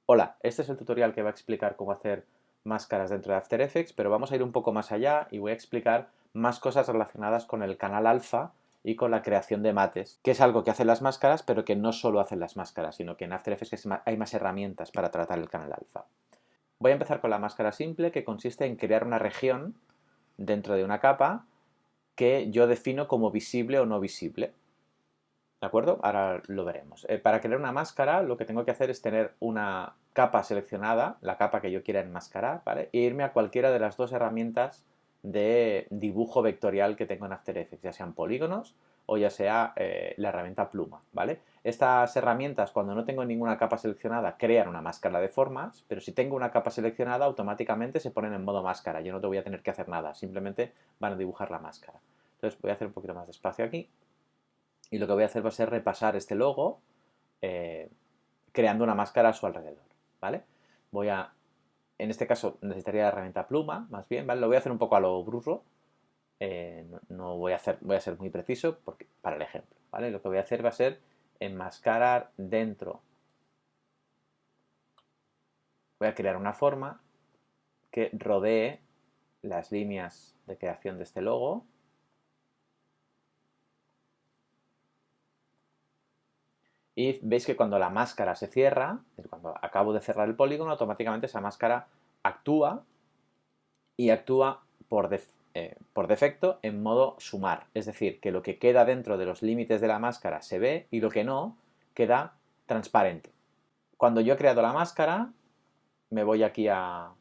Hola, este es el tutorial que va a explicar cómo hacer máscaras dentro de After Effects, pero vamos a ir un poco más allá y voy a explicar más cosas relacionadas con el canal alfa y con la creación de mates, que es algo que hacen las máscaras, pero que no solo hacen las máscaras, sino que en After Effects hay más herramientas para tratar el canal alfa. Voy a empezar con la máscara simple, que consiste en crear una región dentro de una capa que yo defino como visible o no visible. ¿De acuerdo? Ahora lo veremos. Para crear una máscara, lo que tengo que hacer es tener una capa seleccionada, la capa que yo quiera enmascarar, ¿vale? E irme a cualquiera de las dos herramientas de dibujo vectorial que tengo en After Effects, ya sean polígonos o ya sea la herramienta pluma, ¿vale? Estas herramientas, cuando no tengo ninguna capa seleccionada, crean una máscara de formas, pero si tengo una capa seleccionada, automáticamente se ponen en modo máscara. Yo no te voy a tener que hacer nada, simplemente van a dibujar la máscara. Entonces voy a hacer un poquito más de espacio aquí. Y lo que voy a hacer va a ser repasar este logo eh, creando una máscara a su alrededor, ¿vale? Voy a, en este caso necesitaría la herramienta pluma, más bien, ¿vale? Lo voy a hacer un poco a lo bruto, no voy a ser muy preciso para el ejemplo, ¿vale? Lo que voy a hacer va a ser enmascarar dentro, voy a crear una forma que rodee las líneas de creación de este logo. Y veis que cuando la máscara se cierra, cuando acabo de cerrar el polígono, automáticamente esa máscara actúa y actúa por defecto en modo sumar. Es decir, que lo que queda dentro de los límites de la máscara se ve y lo que no queda transparente. Cuando yo he creado la máscara, me voy aquí a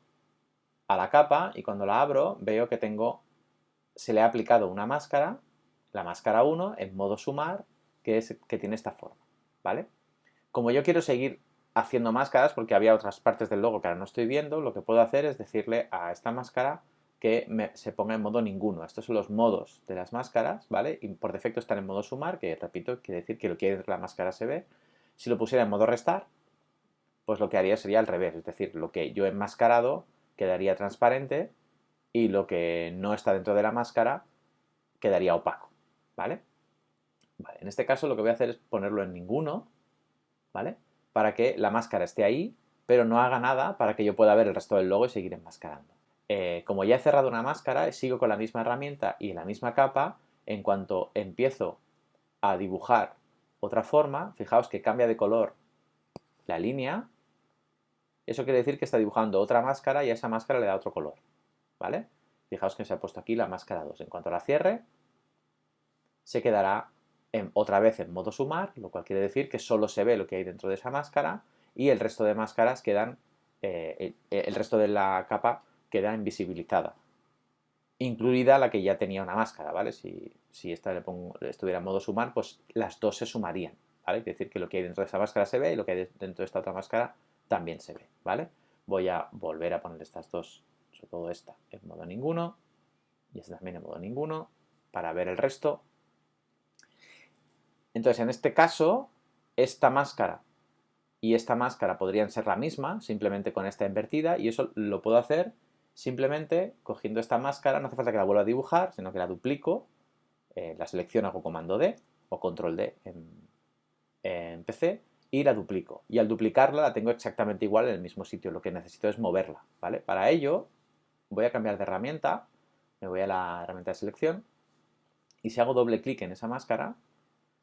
la capa y cuando la abro veo que se le ha aplicado una máscara, la máscara 1, en modo sumar, que tiene esta forma, ¿vale? Como yo quiero seguir haciendo máscaras, porque había otras partes del logo que ahora no estoy viendo, lo que puedo hacer es decirle a esta máscara que se ponga en modo ninguno. Estos son los modos de las máscaras, ¿vale? Y por defecto están en modo sumar, que repito, quiere decir que lo que la máscara se ve. Si lo pusiera en modo restar, pues lo que haría sería al revés, es decir, lo que yo he enmascarado quedaría transparente y lo que no está dentro de la máscara quedaría opaco, ¿vale? Vale, en este caso lo que voy a hacer es ponerlo en ninguno, ¿vale? Para que la máscara esté ahí, pero no haga nada para que yo pueda ver el resto del logo y seguir enmascarando. Como ya he cerrado una máscara, sigo con la misma herramienta y la misma capa. En cuanto empiezo a dibujar otra forma, fijaos que cambia de color la línea. Eso quiere decir que está dibujando otra máscara y a esa máscara le da otro color, ¿vale? Fijaos que se ha puesto aquí la máscara 2. En cuanto la cierre, se quedará otra vez en modo sumar, lo cual quiere decir que solo se ve lo que hay dentro de esa máscara y el resto de máscaras quedan, el resto de la capa queda invisibilizada, incluida la que ya tenía una máscara, ¿vale? Si esta estuviera en modo sumar, pues las dos se sumarían, ¿vale? Es decir, que lo que hay dentro de esa máscara se ve y lo que hay dentro de esta otra máscara también se ve, ¿vale? Voy a volver a poner estas dos, sobre todo esta, en modo ninguno y esta también en modo ninguno, para ver el resto. Entonces, en este caso, esta máscara y esta máscara podrían ser la misma, simplemente con esta invertida, y eso lo puedo hacer simplemente cogiendo esta máscara, no hace falta que la vuelva a dibujar, sino que la duplico, la selecciono con comando D o control D en PC y la duplico. Y al duplicarla la tengo exactamente igual en el mismo sitio, lo que necesito es moverla, ¿vale? Para ello voy a cambiar de herramienta, me voy a la herramienta de selección y si hago doble clic en esa máscara,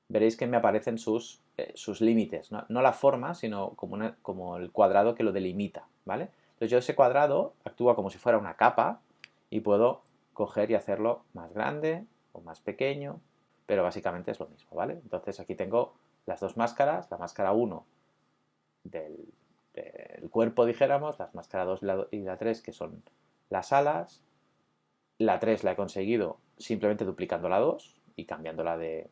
veréis que me aparecen sus límites, ¿no? La forma, sino como el cuadrado que lo delimita, ¿vale? Entonces yo ese cuadrado actúa como si fuera una capa y puedo coger y hacerlo más grande o más pequeño, pero básicamente es lo mismo, ¿vale? Entonces aquí tengo las dos máscaras, la máscara 1 del, del cuerpo, dijéramos, las máscaras 2 y la 3 que son las alas, la 3 la he conseguido simplemente duplicando la 2 y cambiándola de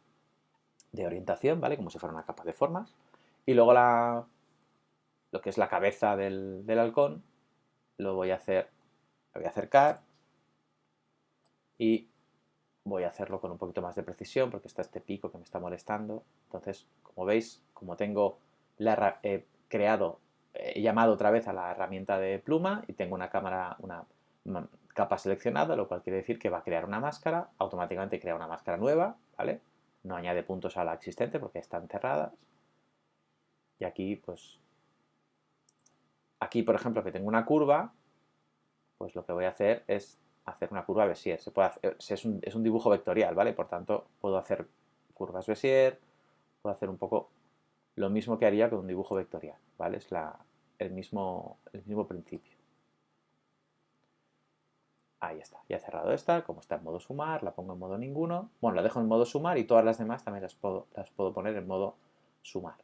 orientación, ¿vale? Como si fuera una capa de formas. Y luego lo que es la cabeza del halcón, lo voy a acercar y voy a hacerlo con un poquito más de precisión porque está este pico que me está molestando. Entonces, como veis, como tengo he creado, he llamado otra vez a la herramienta de pluma y tengo una capa seleccionada, lo cual quiere decir que va a crear una máscara, automáticamente crea una máscara nueva, ¿vale? No añade puntos a la existente porque están cerradas. Y aquí, pues, aquí, por ejemplo, que tengo una curva, pues lo que voy a hacer es hacer una curva Bézier. Se puede hacer, es un dibujo vectorial, ¿vale? Por tanto, puedo hacer curvas Bézier, puedo hacer un poco lo mismo que haría con un dibujo vectorial, ¿vale? Es el mismo principio. Ahí está, ya he cerrado esta, como está en modo sumar, la pongo en modo ninguno. Bueno, la dejo en modo sumar y todas las demás también las puedo poner en modo sumar.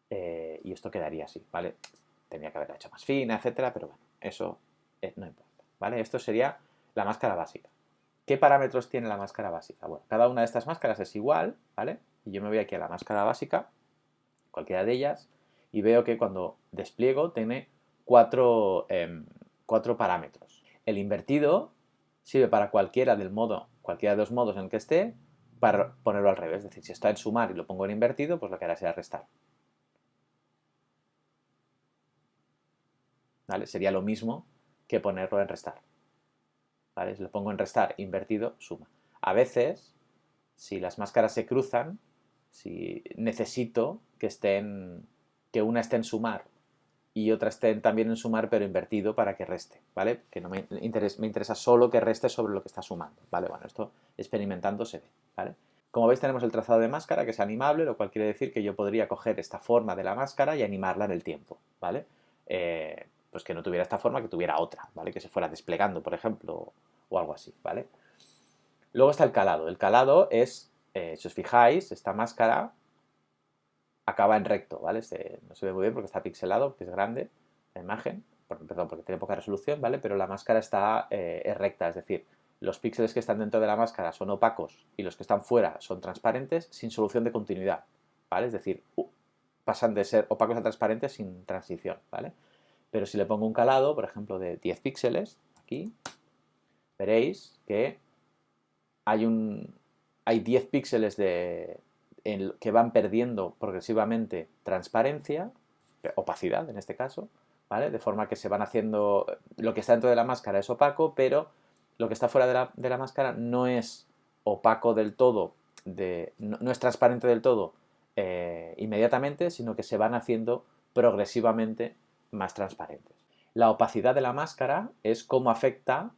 Y esto quedaría así, ¿vale? Tenía que haberla hecho más fina, etcétera, pero bueno, eso no importa, ¿vale? Esto sería la máscara básica. ¿Qué parámetros tiene la máscara básica? Bueno, cada una de estas máscaras es igual, ¿vale? Y yo me voy aquí a la máscara básica, cualquiera de ellas, y veo que cuando despliego tiene cuatro parámetros. El invertido sirve para cualquiera de los modos en el que esté, para ponerlo al revés. Es decir, si está en sumar y lo pongo en invertido, pues lo que hará será restar. ¿Vale? Sería lo mismo que ponerlo en restar. ¿Vale? Si lo pongo en restar, invertido, suma. A veces, si las máscaras se cruzan, si necesito que una esté en sumar y otra esté también en sumar pero invertido para que reste, ¿vale? Que no me interesa solo que reste sobre lo que está sumando, ¿vale? Bueno, esto experimentando se ve, ¿vale? Como veis tenemos el trazado de máscara que es animable, lo cual quiere decir que yo podría coger esta forma de la máscara y animarla en el tiempo, ¿vale? Pues que no tuviera esta forma, que tuviera otra, ¿vale? Que se fuera desplegando, por ejemplo, o algo así, ¿vale? Luego está el calado. El calado es, si os fijáis, esta máscara acaba en recto, ¿vale? No se ve muy bien porque está pixelado, porque es grande la imagen, perdón, porque tiene poca resolución, ¿vale? Pero la máscara es recta, es decir, los píxeles que están dentro de la máscara son opacos y los que están fuera son transparentes sin solución de continuidad, ¿vale? Es decir, pasan de ser opacos a transparentes sin transición, ¿vale? Pero si le pongo un calado, por ejemplo, de 10 píxeles, aquí, veréis que hay 10 píxeles que van perdiendo progresivamente transparencia, opacidad en este caso, ¿vale? De forma que se van haciendo, lo que está dentro de la máscara es opaco, pero lo que está fuera de la máscara no es opaco del todo, no es transparente del todo inmediatamente, sino que se van haciendo progresivamente más transparentes. La opacidad de la máscara es cómo afecta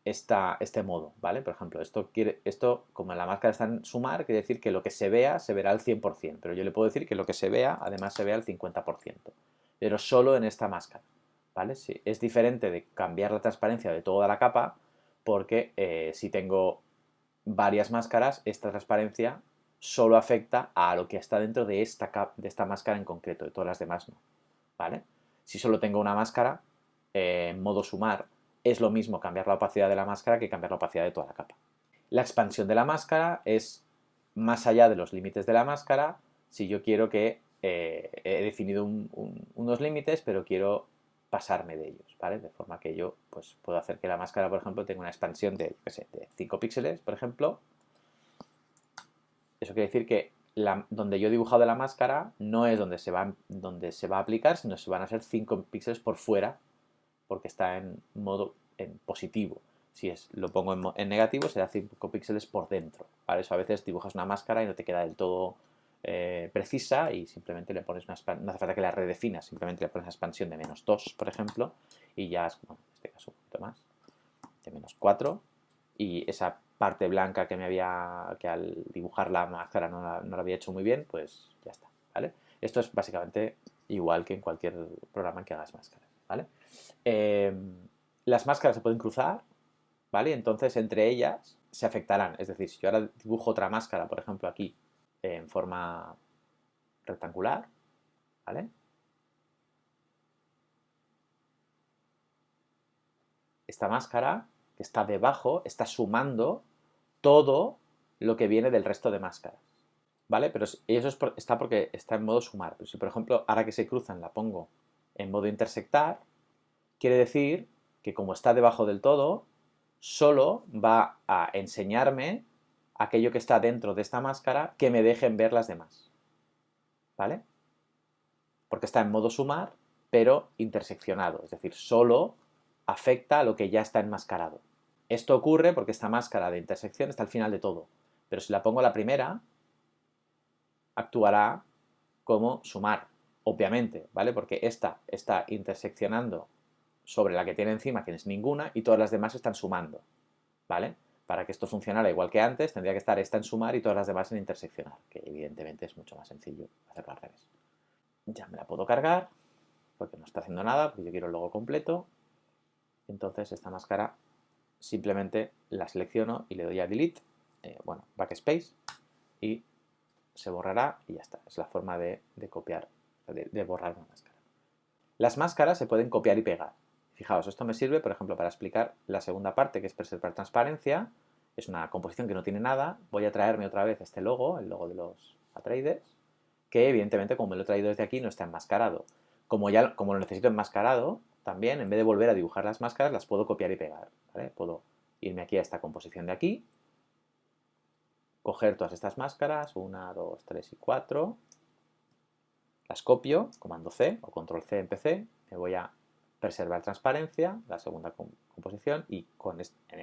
este modo, ¿vale? Por ejemplo, esto, como la máscara está en sumar, quiere decir que lo que se vea se verá al 100%, pero yo le puedo decir que lo que se vea, además se vea al 50%, pero solo en esta máscara, ¿vale? Sí, es diferente de cambiar la transparencia de toda la capa, porque si tengo varias máscaras, esta transparencia solo afecta a lo que está dentro de esta máscara en concreto, de todas las demás no, ¿vale? Si solo tengo una máscara, en modo sumar, es lo mismo cambiar la opacidad de la máscara que cambiar la opacidad de toda la capa. La expansión de la máscara es más allá de los límites de la máscara. Si yo quiero que he definido unos límites, pero quiero pasarme de ellos, ¿vale? De forma que yo pues, puedo hacer que la máscara, por ejemplo, tenga una expansión de 5 píxeles, por ejemplo. Eso quiere decir que donde yo he dibujado la máscara no es donde se va a aplicar, sino se van a ser 5 píxeles por fuera, porque está en modo positivo. Si lo pongo en negativo, será 5 píxeles por dentro. ¿Vale? Eso a veces dibujas una máscara y no te queda del todo precisa y simplemente le pones no hace falta que la redefinas, simplemente le pones una expansión de -2, por ejemplo, y ya es, bueno, en este caso un poquito más, de -4, y esa parte blanca que al dibujar la máscara no la había hecho muy bien, pues ya está, ¿vale? Esto es básicamente igual que en cualquier programa que hagas máscaras, ¿vale? Las máscaras se pueden cruzar, ¿vale? Entonces entre ellas se afectarán. Es decir, si yo ahora dibujo otra máscara, por ejemplo aquí, en forma rectangular, ¿vale? Esta máscara que está debajo está sumando todo lo que viene del resto de máscaras, ¿vale? Pero eso está porque está en modo sumar. Pero si, por ejemplo, ahora que se cruzan la pongo en modo intersectar, quiere decir que como está debajo del todo, solo va a enseñarme aquello que está dentro de esta máscara que me dejen ver las demás, ¿vale? Porque está en modo sumar, pero interseccionado, es decir, solo afecta a lo que ya está enmascarado. Esto ocurre porque esta máscara de intersección está al final de todo, pero si la pongo a la primera, actuará como sumar, obviamente, ¿vale? Porque esta está interseccionando sobre la que tiene encima, que es ninguna, y todas las demás están sumando, ¿vale? Para que esto funcionara igual que antes, tendría que estar esta en sumar y todas las demás en interseccionar, que evidentemente es mucho más sencillo hacerlo al revés. Ya me la puedo cargar, porque no está haciendo nada, porque yo quiero el logo completo. Entonces esta máscara simplemente la selecciono y le doy a Delete, bueno, Backspace, y se borrará y ya está. Es la forma de copiar, de borrar una máscara. Las máscaras se pueden copiar y pegar. Fijaos, esto me sirve, por ejemplo, para explicar la segunda parte, que es preservar transparencia. Es una composición que no tiene nada. Voy a traerme otra vez este logo, el logo de los Atreides, que evidentemente, como me lo he traído desde aquí, no está enmascarado. Como lo necesito enmascarado, también, en vez de volver a dibujar las máscaras, las puedo copiar y pegar, ¿vale? Puedo irme aquí a esta composición de aquí, coger todas estas máscaras, 1, 2, 3 y 4, las copio, comando C o control C en PC, me voy a preservar transparencia, la segunda composición, y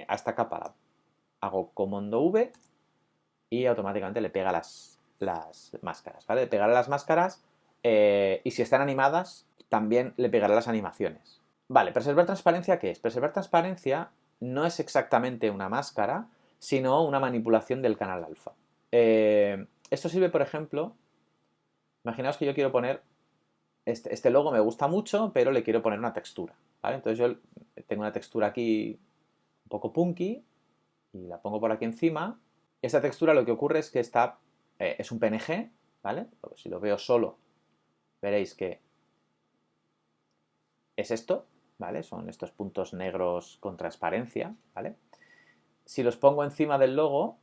a esta capa hago comando V y automáticamente le pega las máscaras, ¿vale? Le pegará las máscaras y si están animadas, también le pegará las animaciones. Vale, preservar transparencia, ¿qué es? Preservar transparencia no es exactamente una máscara, sino una manipulación del canal alfa. Esto sirve, por ejemplo, imaginaos que yo quiero poner, este logo me gusta mucho, pero le quiero poner una textura, ¿vale? Entonces yo tengo una textura aquí un poco punky y la pongo por aquí encima. Esta textura lo que ocurre es que es un PNG, ¿vale? Si lo veo solo, veréis que es esto, ¿vale? Son estos puntos negros con transparencia, ¿vale? Si los pongo encima del logo,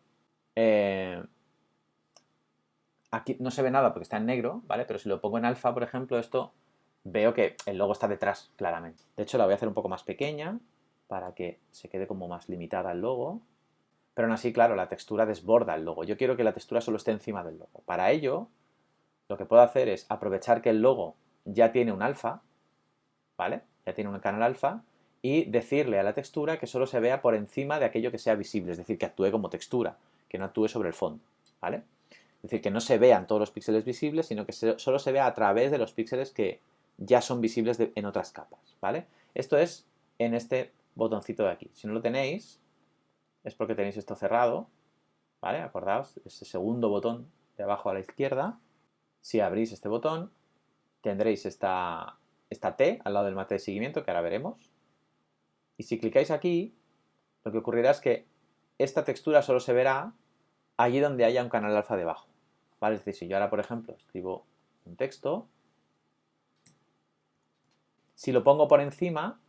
aquí no se ve nada porque está en negro, ¿vale? Pero si lo pongo en alfa, por ejemplo, esto veo que el logo está detrás, claramente. De hecho, la voy a hacer un poco más pequeña para que se quede como más limitada el logo. Pero aún así, claro, la textura desborda el logo. Yo quiero que la textura solo esté encima del logo. Para ello, lo que puedo hacer es aprovechar que el logo ya tiene un alfa, ¿vale? Ya tiene un canal alfa, y decirle a la textura que solo se vea por encima de aquello que sea visible, es decir, que actúe como textura, que no actúe sobre el fondo, ¿vale? Es decir, que no se vean todos los píxeles visibles, sino que solo se vea a través de los píxeles que ya son visibles en otras capas, ¿vale? Esto es en este botoncito de aquí. Si no lo tenéis, es porque tenéis esto cerrado, ¿vale? Acordaos, ese segundo botón de abajo a la izquierda. Si abrís este botón, tendréis esta T al lado del mate de seguimiento, que ahora veremos. Y si clicáis aquí, lo que ocurrirá es que esta textura solo se verá allí donde haya un canal alfa debajo, ¿vale? Es decir, si yo ahora, por ejemplo, escribo un texto, si lo pongo por encima,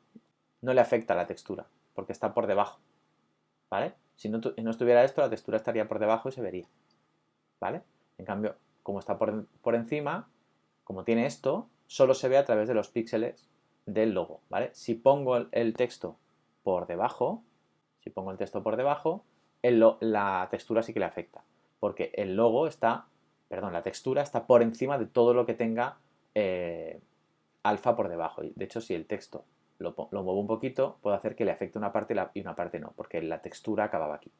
no le afecta a la textura, porque está por debajo, ¿vale? Si no estuviera esto, la textura estaría por debajo y se vería, ¿vale? En cambio, como está por encima, como tiene esto, solo se ve a través de los píxeles del logo, ¿vale? Si pongo el texto por debajo, la textura sí que le afecta, porque la textura está por encima de todo lo que tenga alfa por debajo. Y de hecho, si el texto lo muevo un poquito, puedo hacer que le afecte una parte y una parte no, porque la textura acababa aquí.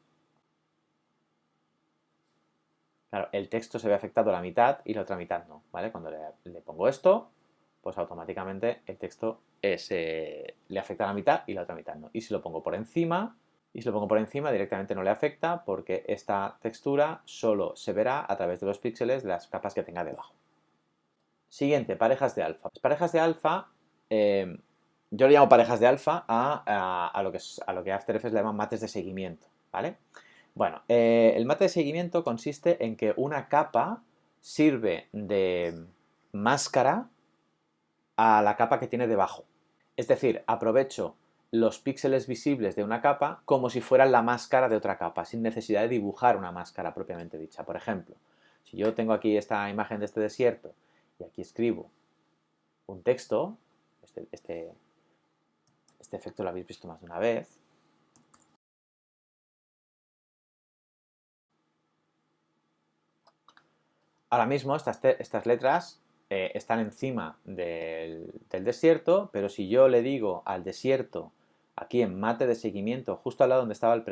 Claro, el texto se ve afectado a la mitad y la otra mitad no, ¿vale? Cuando le pongo esto, pues automáticamente el texto le afecta a la mitad y la otra mitad no. Y si lo pongo por encima, directamente no le afecta porque esta textura solo se verá a través de los píxeles de las capas que tenga debajo. Siguiente, parejas de alfa. Las parejas de alfa, yo le llamo parejas de alfa a lo que After Effects le llaman mates de seguimiento, ¿vale? Bueno, el mate de seguimiento consiste en que una capa sirve de máscara a la capa que tiene debajo. Es decir, aprovecho los píxeles visibles de una capa como si fueran la máscara de otra capa, sin necesidad de dibujar una máscara propiamente dicha. Por ejemplo, si yo tengo aquí esta imagen de este desierto y aquí escribo un texto, este efecto lo habéis visto más de una vez. Ahora mismo estas letras están encima del desierto, pero si yo le digo al desierto, aquí en mate de seguimiento, justo al lado donde estaba el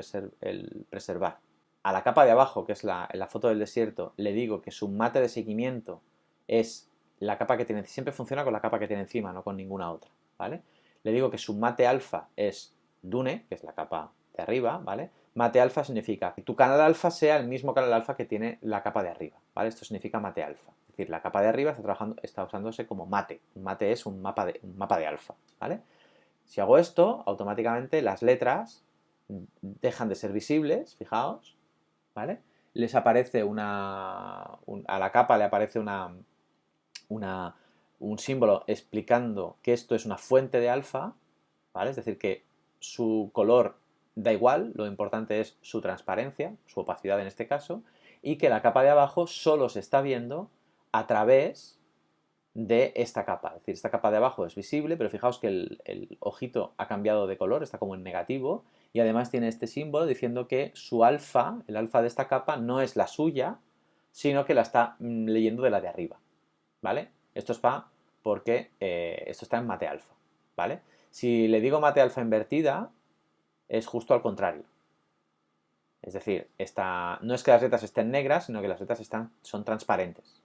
preservar, a la capa de abajo, que es la foto del desierto, le digo que su mate de seguimiento es la capa que tiene, siempre funciona con la capa que tiene encima, no con ninguna otra, ¿vale? Le digo que su mate alfa es Dune, que es la capa de arriba, ¿vale? Mate alfa significa que tu canal alfa sea el mismo canal alfa que tiene la capa de arriba, ¿vale? Esto significa mate alfa. Es decir, la capa de arriba está usándose como mate. Un mate es un mapa de alfa, ¿vale? Si hago esto, automáticamente las letras dejan de ser visibles, fijaos, ¿vale? Les aparece a la capa le aparece un símbolo explicando que esto es una fuente de alfa, ¿vale? Es decir, que su color da igual, lo importante es su transparencia, su opacidad en este caso, y que la capa de abajo solo se está viendo a través de esta capa. Es decir, esta capa de abajo es visible, pero fijaos que el ojito ha cambiado de color, está como en negativo, y además tiene este símbolo diciendo que su alfa, el alfa de esta capa, no es la suya, sino que la está leyendo de la de arriba, ¿vale? Esto es porque esto está en mate alfa, ¿vale? Si le digo mate alfa invertida, es justo al contrario. Es decir, no es que las letras estén negras, sino que las letras son transparentes,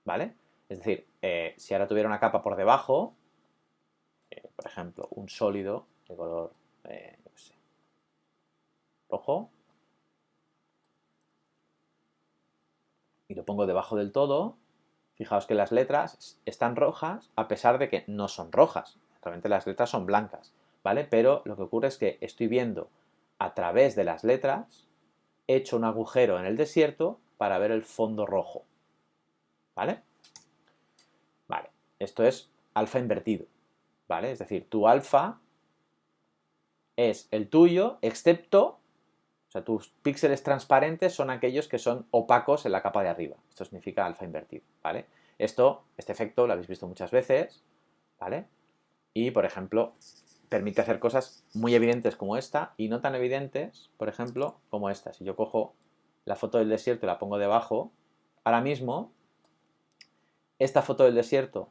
¿vale? Es decir, si ahora tuviera una capa por debajo, por ejemplo, un sólido de color no sé, rojo, y lo pongo debajo del todo, fijaos que las letras están rojas a pesar de que no son rojas. Realmente las letras son blancas, ¿vale? Pero lo que ocurre es que estoy viendo a través de las letras, he hecho un agujero en el desierto para ver el fondo rojo, ¿vale? Vale, esto es alfa invertido, ¿vale? Es decir, tu alfa es el tuyo, excepto, o sea, tus píxeles transparentes son aquellos que son opacos en la capa de arriba. Esto significa alfa invertido, ¿vale? Este efecto lo habéis visto muchas veces, ¿vale? Y, por ejemplo, permite hacer cosas muy evidentes como esta y no tan evidentes, por ejemplo, como esta. Si yo cojo la foto del desierto y la pongo debajo, ahora mismo, esta foto del desierto,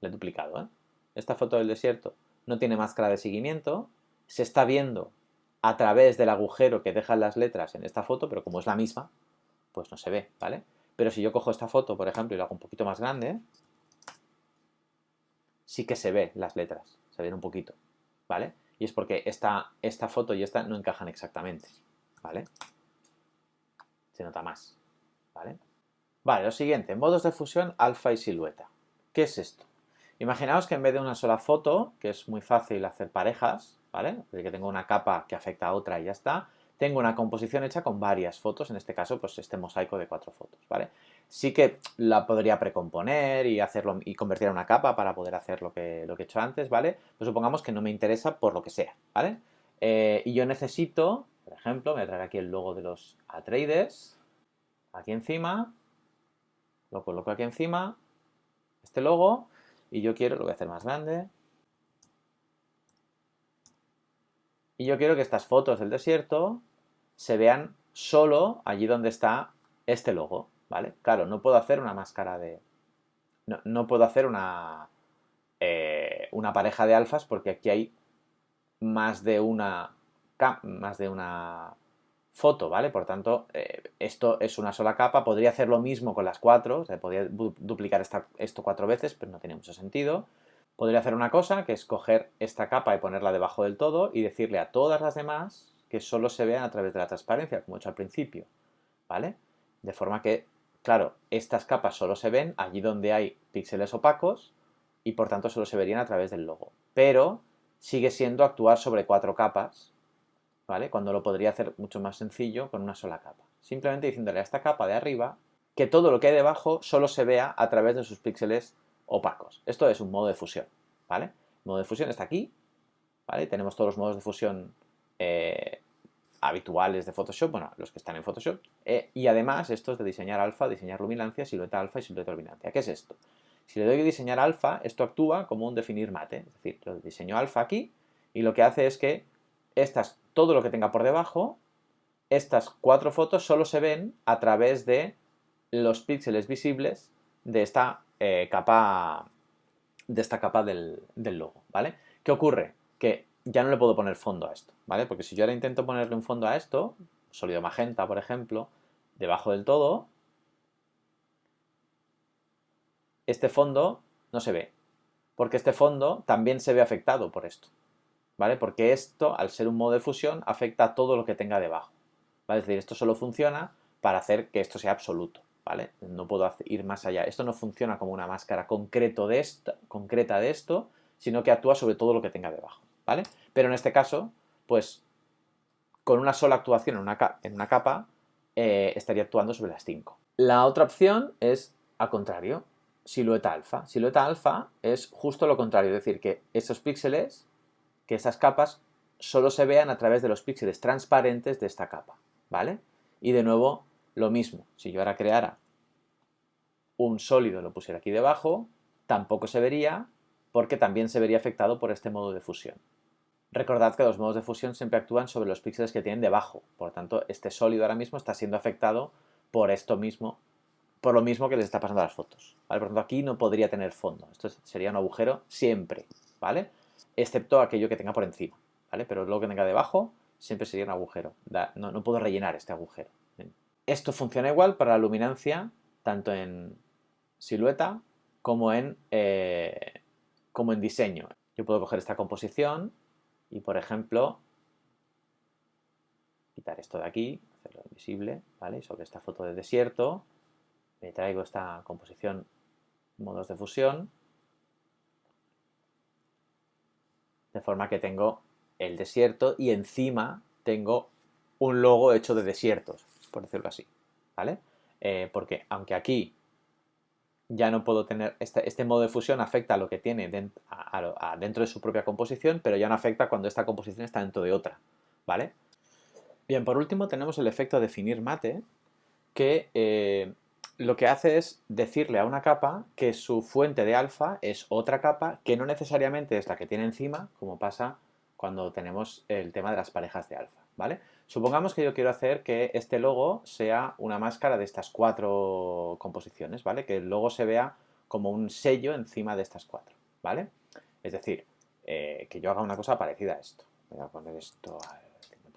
la he duplicado, ¿eh? Esta foto del desierto no tiene máscara de seguimiento, se está viendo a través del agujero que dejan las letras en esta foto, pero como es la misma, pues no se ve, ¿vale? Pero si yo cojo esta foto, por ejemplo, y la hago un poquito más grande, sí que se ve las letras, se ven un poquito, ¿vale? Y es porque esta foto y esta no encajan exactamente, ¿vale? Se nota más, ¿vale? Vale, lo siguiente, modos de fusión alfa y silueta. ¿Qué es esto? Imaginaos que en vez de una sola foto, que es muy fácil hacer parejas, ¿vale? De que tengo una capa que afecta a otra y ya está, tengo una composición hecha con varias fotos, en este caso, pues este mosaico de 4 fotos, ¿vale? Sí que la podría precomponer y hacerlo y convertir en una capa para poder hacer lo que he hecho antes, ¿vale? Pues supongamos que no me interesa por lo que sea, ¿vale? Y yo necesito, por ejemplo, me voy a traer aquí el logo de los Atreides, aquí encima, lo coloco aquí encima, este logo, y yo quiero, lo voy a hacer más grande, y yo quiero que estas fotos del desierto se vean solo allí donde está este logo, ¿vale? Claro, no puedo hacer una máscara de... No puedo hacer una pareja de alfas porque aquí hay más de una foto, ¿vale? Por tanto, esto es una sola capa. Podría hacer lo mismo con las 4, o sea, podría duplicar esto 4 veces, pero no tiene mucho sentido. Podría hacer una cosa, que es coger esta capa y ponerla debajo del todo y decirle a todas las demás que solo se vean a través de la transparencia, como he hecho al principio, ¿vale? De forma que, claro, estas capas solo se ven allí donde hay píxeles opacos y por tanto solo se verían a través del logo. Pero sigue siendo actuar sobre 4 capas, ¿vale? Cuando lo podría hacer mucho más sencillo con una sola capa. Simplemente diciéndole a esta capa de arriba que todo lo que hay debajo solo se vea a través de sus píxeles opacos. Esto es un modo de fusión, ¿vale? El modo de fusión está aquí, ¿vale? Tenemos todos los modos de fusión habituales de Photoshop, bueno, los que están en Photoshop, y además estos de diseñar alfa, diseñar luminancia, silueta alfa y silueta luminancia. ¿Qué es esto? Si le doy a diseñar alfa, esto actúa como un definir mate, es decir, lo diseño alfa aquí y lo que hace es que todo lo que tenga por debajo, estas 4 fotos solo se ven a través de los píxeles visibles de esta capa del logo, ¿vale? ¿Qué ocurre? Que ya no le puedo poner fondo a esto, ¿vale? Porque si yo ahora intento ponerle un fondo a esto, sólido magenta, por ejemplo, debajo del todo, este fondo no se ve, porque este fondo también se ve afectado por esto, ¿vale? Porque esto, al ser un modo de fusión, afecta a todo lo que tenga debajo, ¿vale? Es decir, esto solo funciona para hacer que esto sea absoluto, ¿vale? No puedo ir más allá. Esto no funciona como una máscara concreta de esto, sino que actúa sobre todo lo que tenga debajo, ¿vale? Pero en este caso, pues, con una sola actuación en una capa, estaría actuando sobre las 5. La otra opción es al contrario, silueta alfa. Silueta alfa es justo lo contrario, es decir, que esos píxeles, que esas capas, solo se vean a través de los píxeles transparentes de esta capa, ¿vale? Y de nuevo, lo mismo, si yo ahora creara un sólido y lo pusiera aquí debajo, tampoco se vería, porque también se vería afectado por este modo de fusión. Recordad que los modos de fusión siempre actúan sobre los píxeles que tienen debajo, por lo tanto, este sólido ahora mismo está siendo afectado por esto mismo, por lo mismo que les está pasando a las fotos, ¿vale? Por lo tanto, aquí no podría tener fondo, esto sería un agujero siempre, ¿vale? Excepto aquello que tenga por encima, ¿vale? Pero lo que tenga debajo siempre sería un agujero, no puedo rellenar este agujero. Esto funciona igual para la luminancia, tanto en silueta como en diseño. Yo puedo coger esta composición y, por ejemplo, quitar esto de aquí, hacerlo invisible, ¿vale? Y sobre esta foto de desierto me traigo esta composición modos de fusión, de forma que tengo el desierto y encima tengo un logo hecho de desiertos, por decirlo así, ¿vale? Porque aunque aquí ya no puedo tener, este modo de fusión afecta a lo que tiene dentro de su propia composición, pero ya no afecta cuando esta composición está dentro de otra, ¿vale? Bien, por último tenemos el efecto definir mate, que lo que hace es decirle a una capa que su fuente de alfa es otra capa que no necesariamente es la que tiene encima, como pasa cuando tenemos el tema de las parejas de alfa, ¿vale? Supongamos que yo quiero hacer que este logo sea una máscara de estas 4 composiciones, ¿vale? Que el logo se vea como un sello encima de estas 4, ¿vale? Es decir, que yo haga una cosa parecida a esto. Voy a poner esto al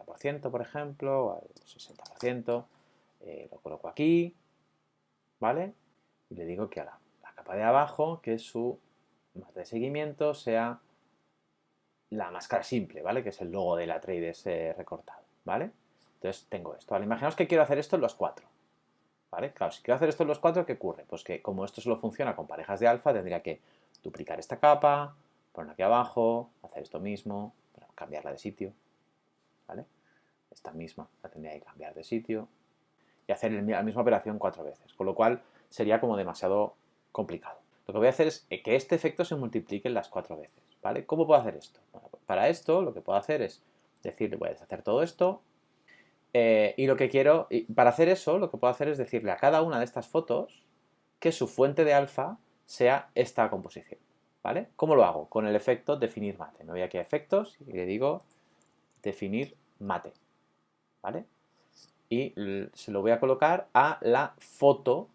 50%, por ejemplo, al 60%. Lo coloco aquí, ¿vale? Y le digo que a la capa de abajo, que su mate de seguimiento sea la máscara simple, ¿vale? Que es el logo de la Atreides recortado, ¿vale? Entonces tengo esto. Vale, imaginaos que quiero hacer esto en los 4, ¿vale? Claro, si quiero hacer esto en los 4, ¿qué ocurre? Pues que como esto solo funciona con parejas de alfa, tendría que duplicar esta capa, ponerla aquí abajo, hacer esto mismo, pero cambiarla de sitio, ¿vale? Esta misma la tendría que cambiar de sitio y hacer la misma operación 4 veces, con lo cual sería como demasiado complicado. Lo que voy a hacer es que este efecto se multiplique las 4 veces, ¿vale? ¿Cómo puedo hacer esto? Bueno, pues para esto lo que puedo hacer es decirle, voy a deshacer todo esto, y lo que quiero, para hacer eso, lo que puedo hacer es decirle a cada una de estas fotos que su fuente de alfa sea esta composición, ¿vale? ¿Cómo lo hago? Con el efecto definir mate. Me voy aquí a efectos y le digo definir mate, ¿vale? Y se lo voy a colocar a la foto,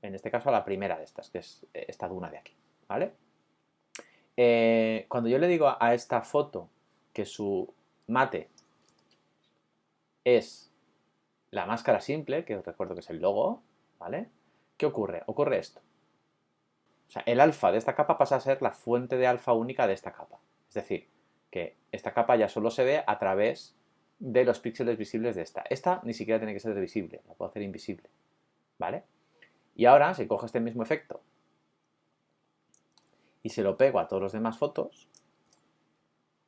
en este caso a la primera de estas, que es esta duna de aquí, ¿vale? Cuando yo le digo a esta foto que su mate es la máscara simple, que os recuerdo que es el logo, ¿vale? ¿Qué ocurre? Ocurre esto. O sea, el alfa de esta capa pasa a ser la fuente de alfa única de esta capa. Es decir, que esta capa ya solo se ve a través de los píxeles visibles de esta. Esta ni siquiera tiene que ser visible, la puedo hacer invisible, ¿vale? Y ahora, si cojo este mismo efecto y se lo pego a todas las demás fotos,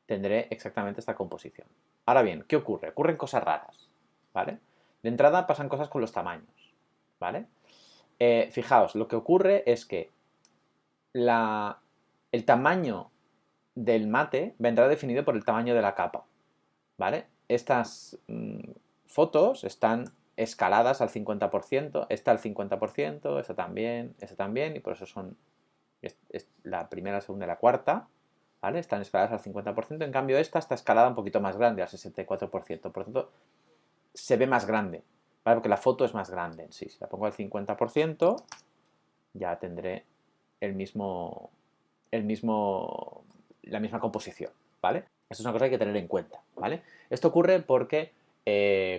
tendré exactamente esta composición. Ahora bien, ¿qué ocurre? Ocurren cosas raras, ¿vale? De entrada pasan cosas con los tamaños, ¿vale? Fijaos, lo que ocurre es que el tamaño del mate vendrá definido por el tamaño de la capa, ¿vale? Estas fotos están escaladas al 50%, esta al 50%, esta también, y por eso son la primera, la segunda y la cuarta, ¿vale? Están escaladas al 50%, en cambio esta está escalada un poquito más grande, al 64%, por lo tanto se ve más grande, ¿vale? Porque la foto es más grande en sí. Si la pongo al 50%, ya tendré la misma composición, ¿vale? Esto es una cosa que hay que tener en cuenta, ¿vale? Esto ocurre porque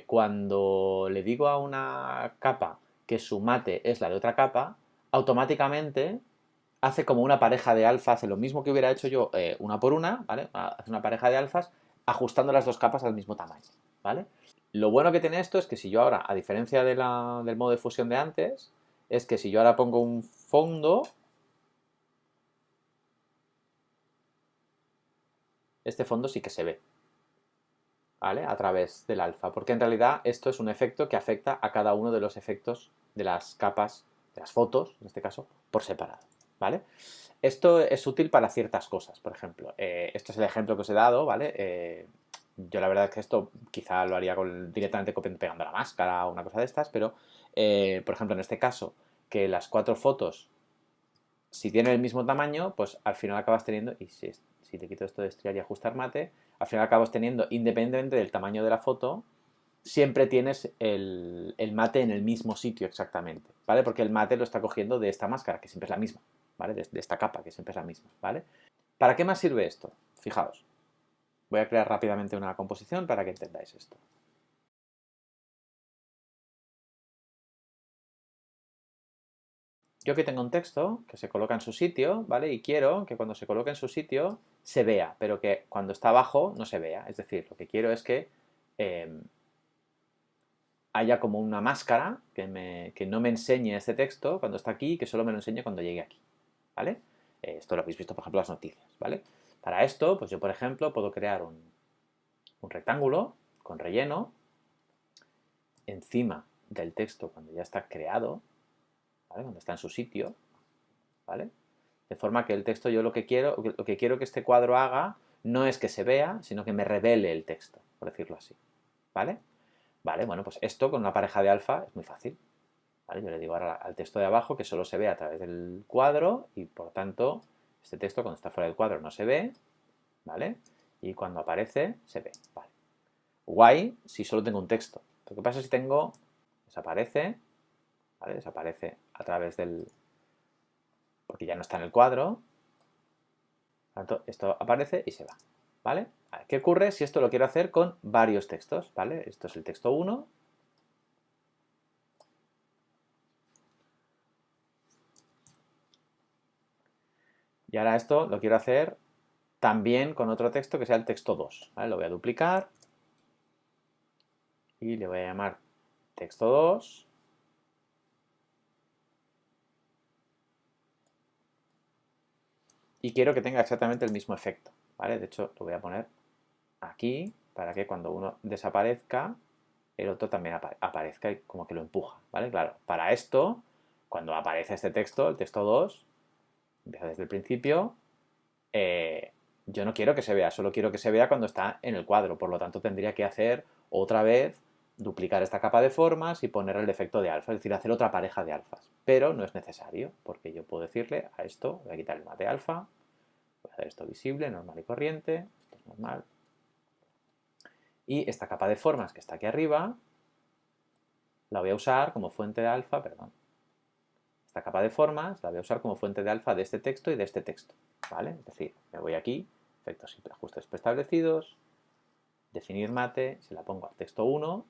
cuando le digo a una capa que su mate es la de otra capa, automáticamente hace como una pareja de alfa, hace lo mismo que hubiera hecho yo una por una, ¿vale? Hace una pareja de alfas ajustando las dos capas al mismo tamaño, ¿vale? Lo bueno que tiene esto es que si yo ahora, a diferencia del modo de fusión de antes, es que si yo ahora pongo un fondo, este fondo sí que se ve, ¿vale? A través del alfa, porque en realidad esto es un efecto que afecta a cada uno de los efectos de las capas, de las fotos, en este caso, por separado, ¿vale? Esto es útil para ciertas cosas, por ejemplo. Esto es el ejemplo que os he dado, ¿vale? Yo la verdad es que esto quizá lo haría directamente pegando la máscara o una cosa de estas, pero, por ejemplo, en este caso, que las 4 fotos, si tienen el mismo tamaño, pues al final acabas teniendo, y si te quito esto de estriar y ajustar mate, al final acabas teniendo, independientemente del tamaño de la foto, siempre tienes el mate en el mismo sitio exactamente, ¿vale? Porque el mate lo está cogiendo de esta máscara, que siempre es la misma, ¿vale? De esta capa, que siempre es la misma, ¿vale? ¿Para qué más sirve esto? Fijaos, voy a crear rápidamente una composición para que entendáis esto. Yo aquí tengo un texto que se coloca en su sitio, ¿vale? Y quiero que cuando se coloque en su sitio se vea, pero que cuando está abajo no se vea. Es decir, lo que quiero es que haya como una máscara que no me enseñe este texto cuando está aquí y que solo me lo enseñe cuando llegue aquí, ¿vale? Esto lo habéis visto, por ejemplo, en las noticias, ¿vale? Para esto, pues yo, por ejemplo, puedo crear un rectángulo con relleno encima del texto cuando ya está creado, ¿vale? Cuando está en su sitio, ¿vale? De forma que el texto, yo lo que quiero que este cuadro haga no es que se vea, sino que me revele el texto, por decirlo así, ¿vale? Vale, bueno, pues esto con una pareja de alfa es muy fácil, ¿vale? Yo le digo ahora al texto de abajo que solo se ve a través del cuadro y por tanto este texto cuando está fuera del cuadro no se ve, ¿vale? Y cuando aparece se ve, ¿vale? Guay si solo tengo un texto. Pero ¿qué pasa si tengo, desaparece, ¿vale? Desaparece a través del, porque ya no está en el cuadro, por tanto esto aparece y se va, ¿vale? ¿Qué ocurre si esto lo quiero hacer con varios textos, ¿vale? Esto es el texto 1. Y ahora esto lo quiero hacer también con otro texto que sea el texto 2, ¿vale? Lo voy a duplicar y le voy a llamar texto 2. Y quiero que tenga exactamente el mismo efecto, ¿vale? De hecho, lo voy a poner aquí para que cuando uno desaparezca, el otro también aparezca y como que lo empuja, ¿vale? Claro, para esto, cuando aparece este texto, el texto 2, empieza desde el principio, yo no quiero que se vea, solo quiero que se vea cuando está en el cuadro, por lo tanto tendría que hacer otra vez, duplicar esta capa de formas y poner el efecto de alfa, es decir, hacer otra pareja de alfas, pero no es necesario, porque yo puedo decirle a esto, voy a quitar el mate alfa, voy a hacer esto visible, normal y corriente, esto es normal, y esta capa de formas que está aquí arriba, la voy a usar como fuente de alfa, perdón, esta capa de formas la voy a usar como fuente de alfa de este texto y de este texto, ¿vale? Es decir, me voy aquí, efectos simple, ajustes preestablecidos, definir mate, se la pongo al texto 1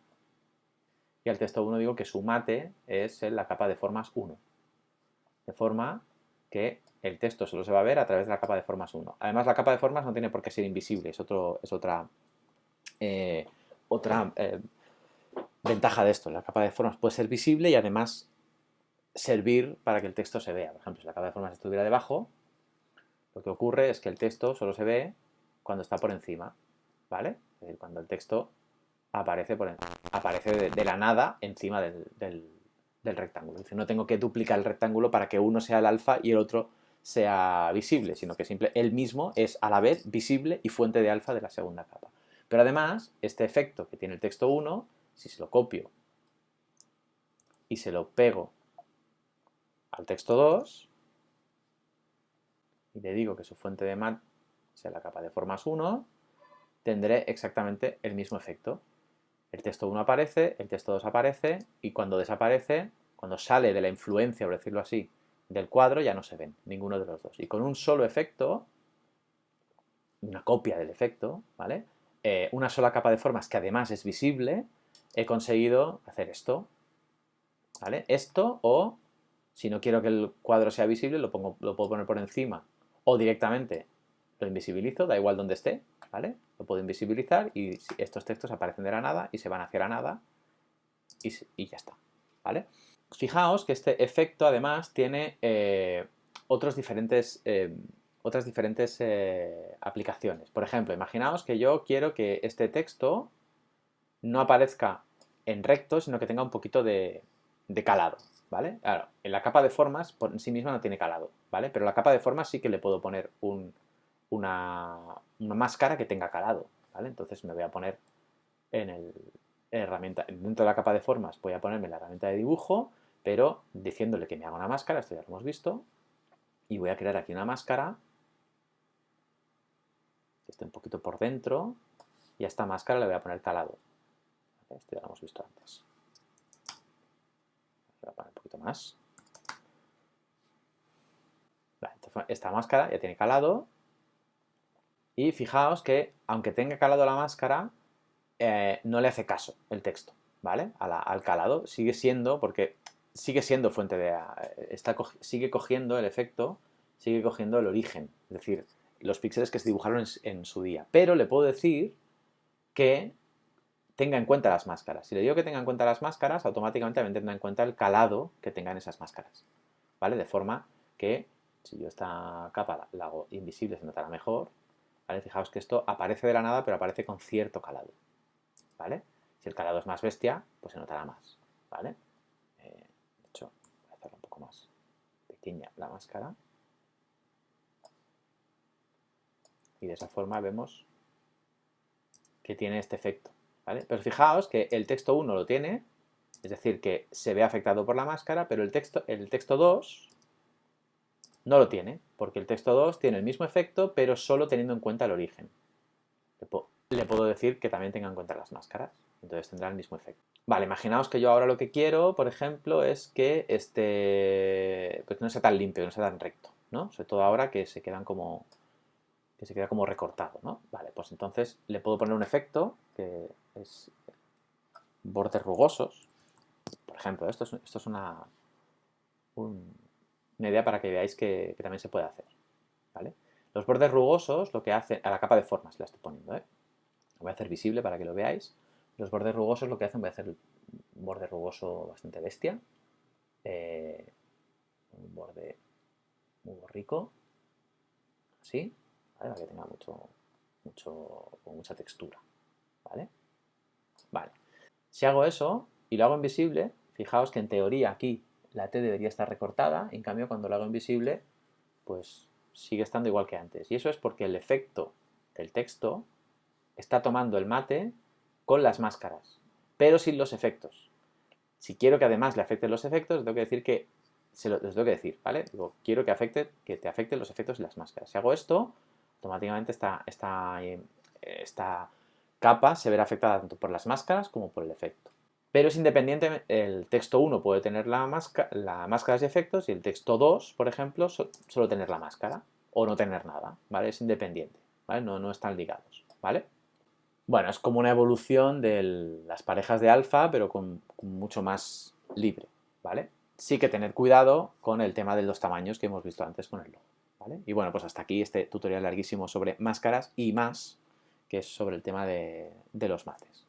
y al texto 1 digo que su mate es la capa de formas 1, de forma que el texto solo se va a ver a través de la capa de formas 1. Además, la capa de formas no tiene por qué ser invisible, es otra ventaja de esto. La capa de formas puede ser visible y además servir para que el texto se vea. Por ejemplo, si la capa de formas estuviera debajo, lo que ocurre es que el texto solo se ve cuando está por encima, ¿vale? Es decir, cuando el texto aparece de la nada encima del rectángulo. Es decir, no tengo que duplicar el rectángulo para que uno sea el alfa y el otro sea visible, sino que él mismo es a la vez visible y fuente de alfa de la segunda capa. Pero además, este efecto que tiene el texto 1, si se lo copio y se lo pego al texto 2 y le digo que su fuente de mat sea la capa de formas 1, tendré exactamente el mismo efecto. El texto 1 aparece, el texto 2 aparece y cuando desaparece, cuando sale de la influencia, por decirlo así, del cuadro, ya no se ven ninguno de los dos. Y con un solo efecto, una copia del efecto, ¿vale? Una sola capa de formas que además es visible, he conseguido hacer esto, ¿vale? Esto o Si no quiero que el cuadro sea visible, lo puedo poner por encima o directamente lo invisibilizo, da igual donde esté, ¿vale? Lo puedo invisibilizar y estos textos aparecen de la nada y se van hacia la nada y ya está, ¿vale? Fijaos que este efecto además tiene otras diferentes aplicaciones. Por ejemplo, imaginaos que yo quiero que este texto no aparezca en recto, sino que tenga un poquito de calado, ¿vale? Claro, en la capa de formas por en sí misma no tiene calado, ¿vale? Pero la capa de formas sí que le puedo poner una máscara que tenga calado, ¿vale? Entonces me voy a poner en herramienta, dentro de la capa de formas voy a ponerme la herramienta de dibujo, pero diciéndole que me haga una máscara, esto ya lo hemos visto, y voy a crear aquí una máscara que esté un poquito por dentro, y a esta máscara le voy a poner calado. Esto ya lo hemos visto antes. Voy a poner un poquito más. Vale, entonces esta máscara ya tiene calado, y fijaos que aunque tenga calado la máscara, no le hace caso el texto, ¿vale? Al calado sigue siendo, porque sigue siendo fuente de... sigue cogiendo el efecto, sigue cogiendo el origen, es decir, los píxeles que se dibujaron en su día. Pero le puedo decir que tenga en cuenta las máscaras. Si le digo que tenga en cuenta las máscaras, automáticamente también tendrá en cuenta el calado que tengan esas máscaras, ¿vale? De forma que si yo esta capa la hago invisible se notará mejor, ¿vale? Fijaos que esto aparece de la nada, pero aparece con cierto calado, ¿vale? Si el calado es más bestia, pues se notará más, ¿vale? De hecho, voy a hacerla un poco más pequeña la máscara. Y de esa forma vemos que tiene este efecto, ¿vale? Pero fijaos que el texto 1 lo tiene, es decir, que se ve afectado por la máscara, pero el texto 2 no lo tiene, porque el texto 2 tiene el mismo efecto, pero solo teniendo en cuenta el origen. Le puedo decir que también tenga en cuenta las máscaras, entonces tendrá el mismo efecto. Vale, imaginaos que yo ahora lo que quiero, por ejemplo, es que pues no sea tan limpio, no sea tan recto, ¿no? Sobre todo ahora que se queda como recortado, ¿no? Vale, pues entonces le puedo poner un efecto que es bordes rugosos. Por ejemplo, esto es una idea para que veáis que también se puede hacer, ¿vale? Los bordes rugosos lo que hacen, a la capa de formas la estoy poniendo, ¿eh? Lo voy a hacer visible para que lo veáis. Los bordes rugosos lo que hacen, voy a hacer un borde rugoso bastante bestia. Un borde muy rico. Así, ¿vale? Para que tenga mucha textura, ¿vale? Vale. Si hago eso y lo hago invisible, fijaos que en teoría aquí la T debería estar recortada, en cambio cuando lo hago invisible, pues sigue estando igual que antes. Y eso es porque el efecto del texto está tomando el mate con las máscaras, pero sin los efectos. Si quiero que además le afecten los efectos, les tengo que decir les tengo que decir, ¿vale? Digo, quiero que te afecten los efectos y las máscaras. Si hago esto, automáticamente esta capa se verá afectada tanto por las máscaras como por el efecto. Pero es independiente, el texto 1 puede tener las máscaras y efectos y el texto 2, por ejemplo, solo tener la máscara o no tener nada, ¿vale? Es independiente, ¿vale? No están ligados, ¿vale? Bueno, es como una evolución de las parejas de alfa, pero con mucho más libre, ¿vale? Sí que tener cuidado con el tema de los tamaños que hemos visto antes con el logo, ¿vale? Y bueno, pues hasta aquí este tutorial larguísimo sobre máscaras y más, que es sobre el tema de los mates.